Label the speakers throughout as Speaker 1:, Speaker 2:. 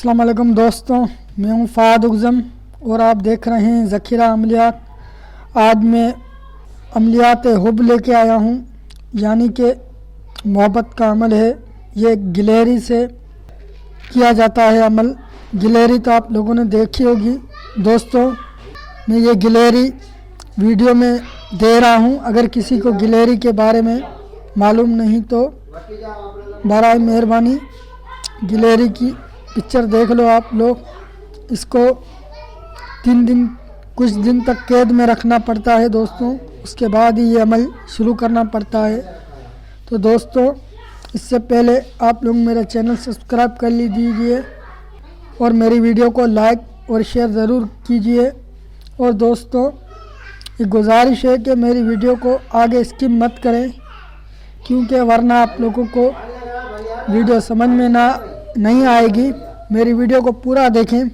Speaker 1: अस्सलाम वालेकुम दोस्तों, मैं हूं फ़ाद उज़म और आप देख रहे हैं ज़ख़ीरा अमलियात। आज मैं अमलियात हुब लेके आया हूं, यानी कि मोहब्बत का अमल है। ये गिलहरी से किया जाता है अमल। गिलहरी तो आप लोगों ने देखी होगी। दोस्तों, मैं ये गिलहरी वीडियो में दे रहा हूं। अगर किसी को गिलहरी के बारे में मालूम नहीं तो बराए मेहरबानी गिलहरी की पिक्चर देख लो आप लोग। इसको 3 दिन कुछ दिन तक कैद में रखना पड़ता है दोस्तों, उसके बाद ही ये अमल शुरू करना पड़ता है। तो दोस्तों, इससे पहले आप लोग मेरा चैनल सब्सक्राइब कर लीजिए और मेरी वीडियो को लाइक और शेयर ज़रूर कीजिए। और दोस्तों, ये गुजारिश है कि मेरी वीडियो को आगे स्किप मत करें, क्योंकि वरना आप लोगों को वीडियो समझ में नहीं आएगी। मेरी वीडियो को पूरा देखें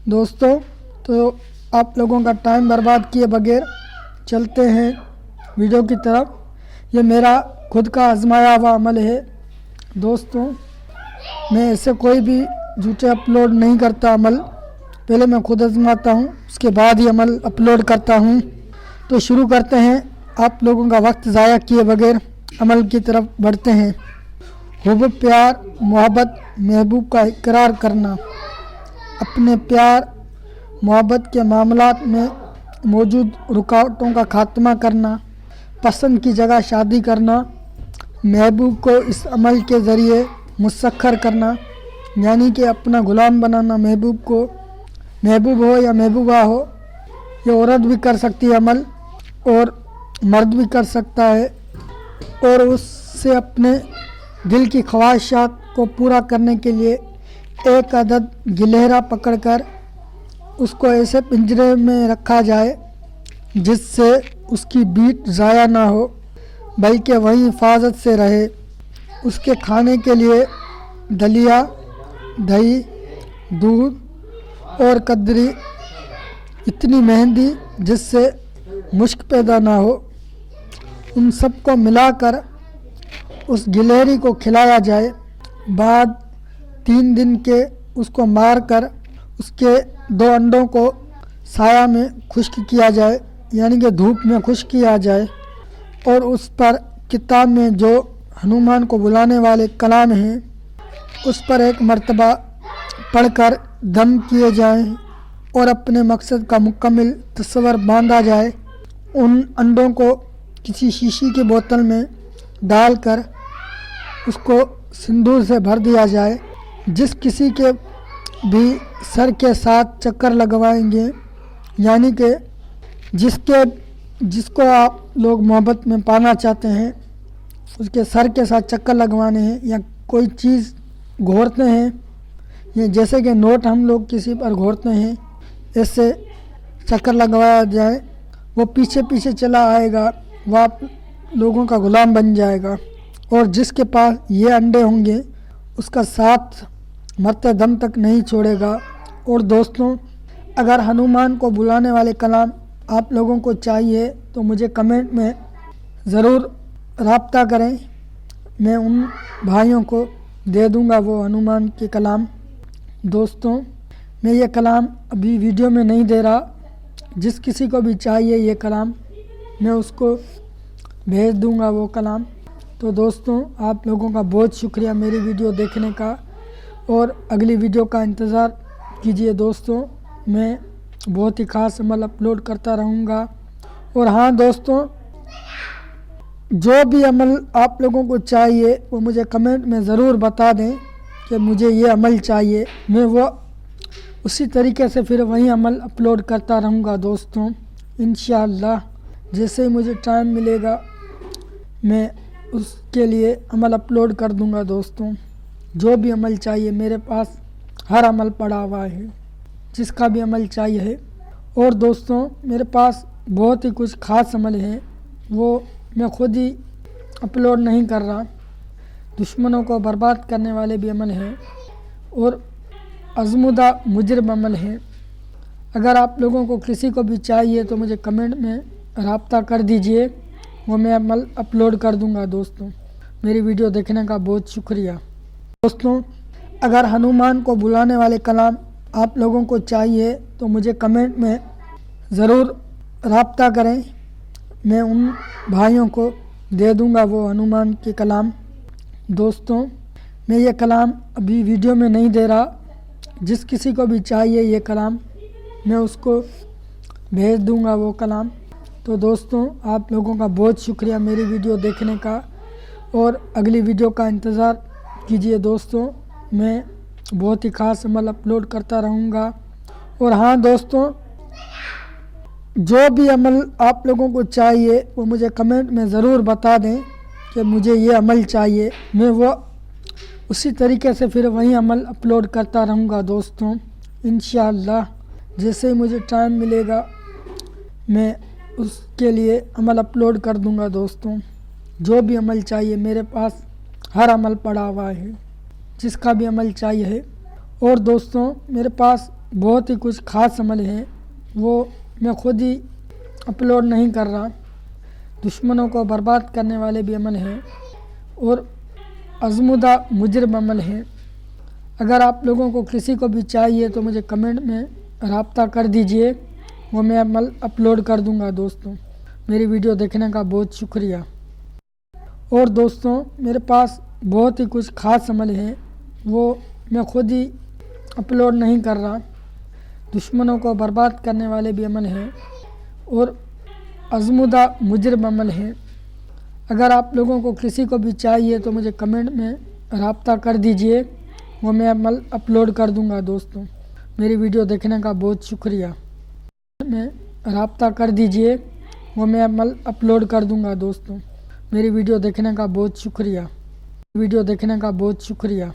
Speaker 1: दोस्तों। तो आप लोगों का टाइम बर्बाद किए बगैर चलते हैं वीडियो की तरफ। ये मेरा खुद का आजमाया हुआ अमल है दोस्तों। मैं ऐसे कोई भी झूठे अपलोड नहीं करता अमल। पहले मैं खुद आजमाता हूँ, उसके बाद ही अमल अपलोड करता हूँ। तो शुरू करते हैं, आप लोगों का वक्त ज़ाया किए बगैर अमल की तरफ बढ़ते हैं। हुब प्यार मोहब्बत महबूब का इकरार करना। अपने प्यार मोहब्बत के मामलात में मौजूद रुकावटों का खात्मा करना। पसंद की जगह शादी करना। महबूब को इस अमल के ज़रिए मुसख्खर करना, यानी कि अपना ग़ुलाम बनाना महबूब को। महबूब हो या महबूबा हो, ये औरत भी कर सकती है अमल और मर्द भी कर सकता है। और उससे अपने दिल की ख्वाहिशात को पूरा करने के लिए एक अदद गिलहरा पकड़कर उसको ऐसे पिंजरे में रखा जाए जिससे उसकी बीट ज़ाया ना हो, बल्कि वही हिफाजत से रहे। उसके खाने के लिए दलिया, दही, दूध और कदरी, इतनी मेहंदी जिससे मुश्क पैदा ना हो, उन सब को मिलाकर उस गिलहरी को खिलाया जाए। बाद 3 दिन के उसको मारकर उसके 2 अंडों को साया में खुश्क किया जाए, यानी कि धूप में खुश्क किया जाए। और उस पर किताब में जो हनुमान को बुलाने वाले कलाम हैं, उस पर एक मर्तबा पढ़कर दम किए जाएं और अपने मकसद का मुकम्मल तस्वर बांधा जाए। उन अंडों को किसी शीशी की बोतल में डालकर उसको सिंदूर से भर दिया जाए। जिस किसी के भी सर के साथ चक्कर लगवाएंगे, यानी कि जिसको आप लोग मोहब्बत में पाना चाहते हैं, उसके सर के साथ चक्कर लगवाने हैं या कोई चीज़ घोरते हैं, ये जैसे कि नोट हम लोग किसी पर घोरते हैं, ऐसे चक्कर लगवाया जाए। वो पीछे पीछे चला आएगा, वो आप लोगों का ग़ुलाम बन जाएगा। और जिसके पास ये अंडे होंगे उसका साथ मरते दम तक नहीं छोड़ेगा। और दोस्तों, अगर हनुमान को बुलाने वाले कलाम आप लोगों को चाहिए तो मुझे कमेंट में ज़रूर राब्ता करें, मैं उन भाइयों को दे दूंगा वो हनुमान के कलाम। दोस्तों, मैं ये कलाम अभी वीडियो में नहीं दे रहा। जिस किसी को भी चाहिए ये कलाम, मैं उसको भेज दूंगा वो कलाम। तो दोस्तों, आप लोगों का बहुत शुक्रिया मेरी वीडियो देखने का, और अगली वीडियो का इंतज़ार कीजिए दोस्तों। मैं बहुत ही ख़ास अमल अपलोड करता रहूँगा। और हाँ दोस्तों, जो भी अमल आप लोगों को चाहिए वो मुझे कमेंट में ज़रूर बता दें कि मुझे ये अमल चाहिए। मैं वो उसी तरीके से फिर वही अमल अपलोड करता रहूँगा दोस्तों। इंशाअल्लाह जैसे ही मुझे टाइम मिलेगा मैं उसके लिए अमल अपलोड कर दूंगा दोस्तों। जो भी अमल चाहिए, मेरे पास हर अमल पड़ा हुआ है, जिसका भी अमल चाहिए है। और दोस्तों, मेरे पास बहुत ही कुछ ख़ास अमल है, वो मैं खुद ही अपलोड नहीं कर रहा। दुश्मनों को बर्बाद करने वाले भी अमल हैं और अज़मुदा मुजरिम अमल हैं। अगर आप लोगों को किसी को भी चाहिए तो मुझे कमेंट में राब्ता कर दीजिए, वो मैं अमल अपलोड कर दूंगा दोस्तों। मेरी वीडियो देखने का बहुत शुक्रिया दोस्तों। اگر ہنومان کو بلانے والے کلام آپ لوگوں کو چاہیے تو مجھے کمنٹ میں ضرور رابطہ کریں، میں ان بھائیوں کو دے دوں گا وہ ہنومان کے کلام۔ دوستوں میں یہ کلام ابھی ویڈیو میں نہیں دے رہا، جس کسی کو بھی چاہیے یہ کلام میں اس کو بھیج دوں گا وہ کلام۔ تو دوستوں آپ لوگوں کا بہت شکریہ میری ویڈیو دیکھنے کا، اور اگلی ویڈیو کا انتظار کیجئے دوستوں، میں بہت ہی خاص عمل اپلوڈ کرتا رہوں گا۔ اور ہاں دوستوں، جو بھی عمل آپ لوگوں کو چاہیے وہ مجھے کمنٹ میں ضرور بتا دیں کہ مجھے یہ عمل چاہیے، میں وہ اسی طریقے سے پھر وہی عمل اپلوڈ کرتا رہوں گا دوستوں انشاءاللہ۔ جیسے ہی مجھے ٹائم ملے گا میں اس کے لیے عمل اپلوڈ کر دوں گا دوستوں۔ جو بھی عمل چاہیے میرے پاس ہر عمل پڑا ہوا ہے، جس کا بھی عمل چاہیے ہے۔ اور دوستوں میرے پاس بہت ہی کچھ خاص عمل ہے، وہ میں خود ہی اپلوڈ نہیں کر رہا۔ دشمنوں کو برباد کرنے والے بھی عمل ہیں اور آزمودہ مجرم عمل ہیں۔ اگر آپ لوگوں کو کسی کو بھی چاہیے تو مجھے کمنٹ میں رابطہ کر دیجئے، وہ میں عمل اپلوڈ کر دوں گا دوستوں۔ میری ویڈیو دیکھنے کا بہت شکریہ۔ اور دوستوں میرے پاس بہت ہی کچھ خاص عمل ہے، وہ میں خود ہی اپلوڈ نہیں کر رہا۔ دشمنوں کو برباد کرنے والے بھی عمل ہیں اور آزمودہ مجرم عمل ہیں۔ اگر آپ لوگوں کو کسی کو بھی چاہیے تو مجھے کمنٹ میں رابطہ کر دیجئے، وہ میں عمل اپلوڈ کر دوں گا دوستوں۔ میری ویڈیو دیکھنے کا بہت شکریہ۔ میں رابطہ کر دیجئے، وہ میں عمل اپلوڈ کر دوں گا دوستوں۔ میری ویڈیو دیکھنے کا بہت شکریہ۔ ویڈیو دیکھنے کا بہت شکریہ۔